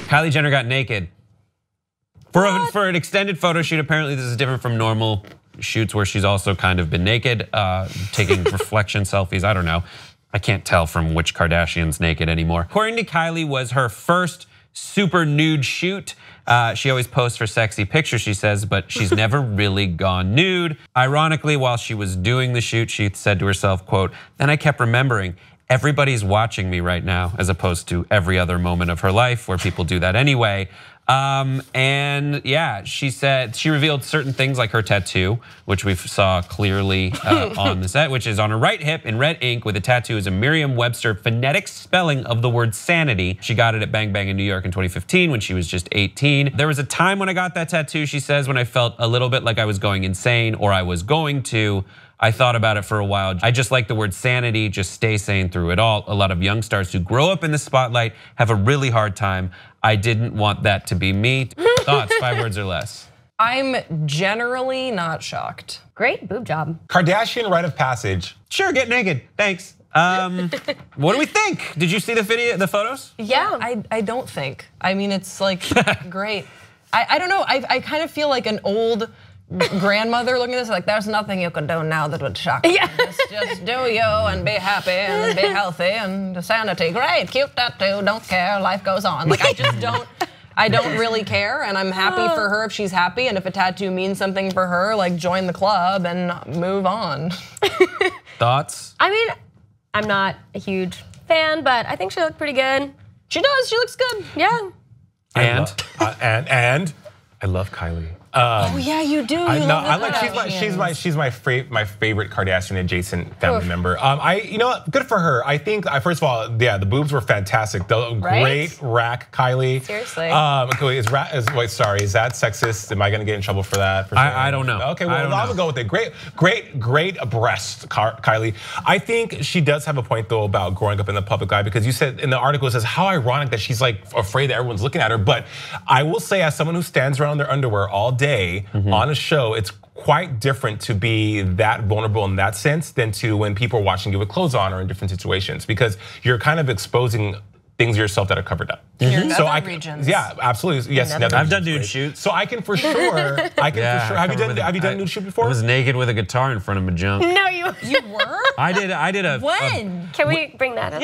Kylie Jenner got naked for an extended photo shoot. Apparently this is different from normal shoots where she's also kind of been naked, taking reflection selfies. I don't know. I can't tell from which Kardashian's naked anymore. According to Kylie, was her first super nude shoot. She always posts for sexy pictures, she says, but she's never really gone nude. Ironically, while she was doing the shoot, she said to herself, quote, "Then I kept remembering, everybody's watching me right now," as opposed to every other moment of her life where people do that anyway. And yeah, she said she revealed certain things like her tattoo, which we saw clearly on the set, which is on her right hip in red ink with a tattoo is a Merriam-Webster phonetic spelling of the word sanity. She got it at Bang Bang in New York in 2015 when she was just 18. There was a time when I got that tattoo, she says, when I felt a little bit like I was going insane or I was going to. I thought about it for a while. I just like the word sanity, just stay sane through it all. A lot of young stars who grow up in the spotlight have a really hard time. I didn't want that to be me. Thoughts, 5 words or less. I'm generally not shocked. Great boob job. Kardashian rite of passage. Sure, get naked, thanks. What do we think? Did you see the video, the photos? Yeah, I don't think. I mean, it's like great. I don't know, I kind of feel like an old grandmother looking at this like there's nothing you can do now that would shock you. Just do you and be happy and be healthy and sanity. Great, cute tattoo, don't care, life goes on. Like I don't really care, and I'm happy for her if she's happy, and if a tattoo means something for her, like join the club and move on. Thoughts? I mean, I'm not a huge fan, but I think she looked pretty good. She does, she looks good. Yeah. And I love Kylie. Oh yeah, you do. She's my favorite Kardashian adjacent family member. You know what? Good for her. I think first of all, yeah, the boobs were fantastic. Great rack, Kylie. Seriously. Is that sexist? Am I gonna get in trouble for that? I don't know. Okay, well I'm gonna go with it. Great breast, Kylie. I think she does have a point though about growing up in the public eye, because you said in the article it says how ironic that she's like afraid that everyone's looking at her. But I will say, as someone who stands around in their underwear all day on a show, it's quite different to be that vulnerable in that sense than to when people are watching you with clothes on or in different situations, because you're kind of exposing things of yourself that are covered up. Nether regions. Yeah, absolutely. Yes, I've done nude shoots. So I can for sure. Have you done nude shoot before? I was naked with a guitar in front of my junk. No, you were? I did a. When? Can we bring that up?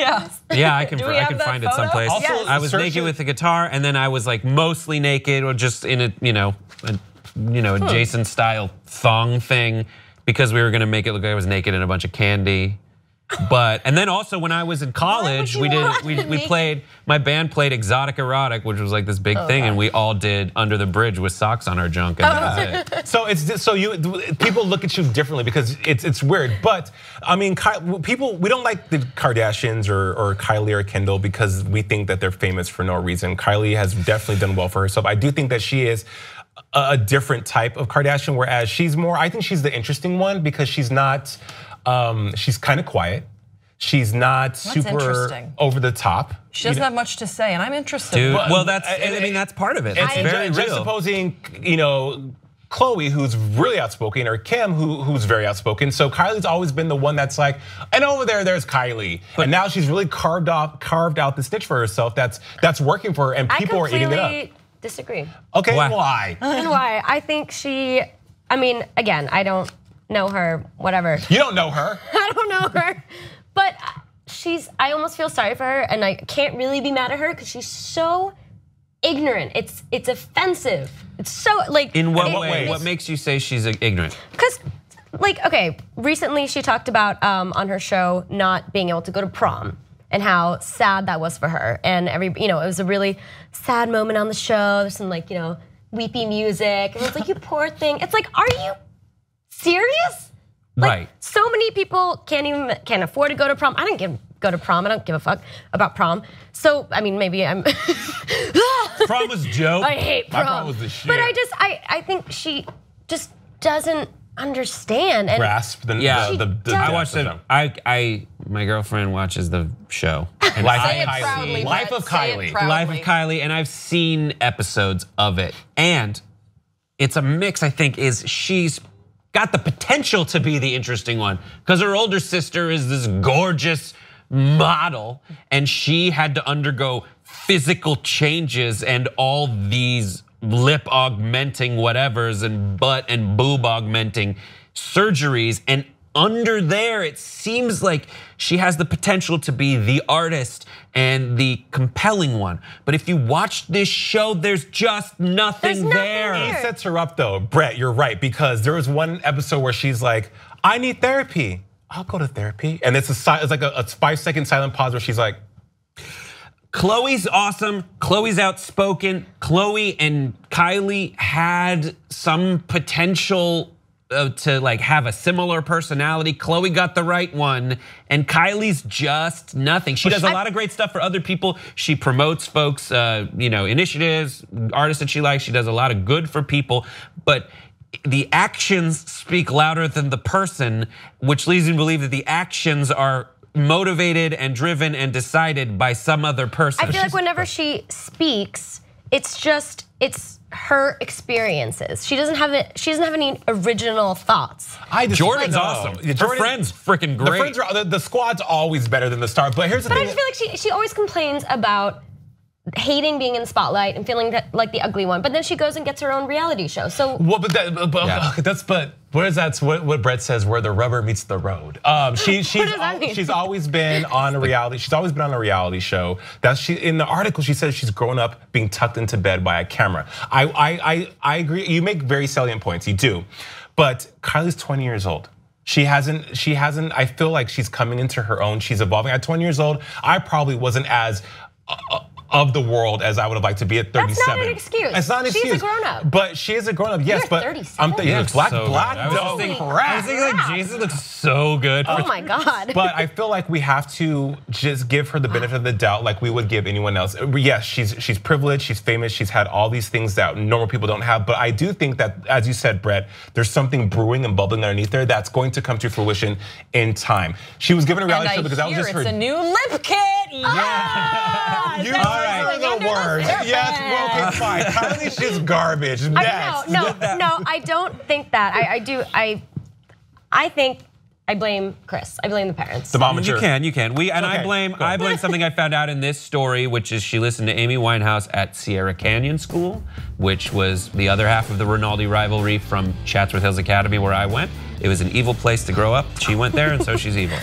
Yeah, I can find it someplace. Also, I was naked with a guitar, and then I was like mostly naked, or just in a Jason style thong thing, because we were gonna make it look like I was naked in a bunch of candy. And then also when I was in college, my band played Exotic Erotic, which was like this big thing, and we all did Under the Bridge with socks on our junk, and that was it. So people look at you differently because it's weird. But I mean, we don't like the Kardashians or Kylie or Kendall because we think that they're famous for no reason. Kylie has definitely done well for herself. I do think that she is a different type of Kardashian, whereas I think she's the interesting one because she's not. She's kind of quiet. She's not super over the top. She doesn't have much to say, and I'm interested. Dude, well, that's part of it. It's very real. Supposing, Khloe, who's really outspoken, or Kim, who's very outspoken. So Kylie's always been the one that's like, and over there's Kylie. And now she's really carved out this niche for herself that's working for her, and people are eating it up. I disagree. Okay, why? Why? I think again, I don't know her, whatever. You don't know her. I don't know her. But I almost feel sorry for her, and I can't really be mad at her because she's so ignorant. It's offensive. It's so like. In what way? What makes you say she's ignorant? Because okay, recently she talked about on her show not being able to go to prom and how sad that was for her. And it was a really sad moment on the show. There's some weepy music, and it's like, you poor thing. It's like, are you serious? Right. So many people can't afford to go to prom. I didn't go to prom. I don't give a fuck about prom. So I mean, maybe I'm. Prom was a joke. I hate prom. My prom was the shit. But I think she just doesn't understand and grasp the. I watched it. My girlfriend watches the show. Life of Kylie, and I've seen episodes of it, and it's a mix. I think she's got the potential to be the interesting one because her older sister is this gorgeous model, and she had to undergo physical changes and all these lip augmenting whatevers and butt and boob augmenting surgeries, and under there it seems like she has the potential to be the artist and the compelling one. But if you watch this show, there's just nothing there. It sets her up though, Brett, you're right, because there was one episode where she's like, I need therapy. I'll go to therapy. And it's like a 5-second silent pause where she's like, Chloe's awesome, Chloe's outspoken. Chloe and Kylie had some potential to like have a similar personality. Chloe got the right one, and Kylie's just nothing. She does a lot of great stuff for other people. She promotes folks, initiatives, artists that she likes. She does a lot of good for people, but the actions speak louder than the person, which leads me to believe that the actions are motivated and driven and decided by some other person. I feel like whenever she speaks, it's her experiences. She doesn't have any original thoughts. Jordan's awesome. Her friend's freaking great. The squad's always better than the star. But here's the thing. But I just feel like she always complains about hating being in the spotlight and feeling like the ugly one, but then she goes and gets her own reality show. So what Brett says, where the rubber meets the road. She's always been on a reality. She's always been on a reality show. In the article she says she's grown up being tucked into bed by a camera. I agree. You make very salient points. You do, but Kylie's 20 years old. She hasn't, I feel like she's coming into her own. She's evolving. At 20 years old, I probably wasn't as of the world as I would have liked to be at 37. That's not an excuse. It's not an excuse. She's a grown up. But she is a grown up, yes. You're but 37. I'm thinking black. I was thinking like Jesus looks so good. Oh my God. But I feel like we have to just give her the benefit of the doubt, like we would give anyone else. Yes, she's privileged, she's famous, she's had all these things that normal people don't have. But I do think that, as you said, Brett, there's something brewing and bubbling underneath there that's going to come to fruition in time. She was given a reality show because that was just her. It's a new lip kit. Yeah. You are the worst. Yes, well, okay, fine. Kylie, she's garbage. Next. No, I don't think that. I think I blame Chris. I blame the parents. The momager. You can. I blame something I found out in this story, which is she listened to Amy Winehouse at Sierra Canyon School, which was the other half of the Rinaldi rivalry from Chatsworth Hills Academy where I went. It was an evil place to grow up. She went there, and so she's evil.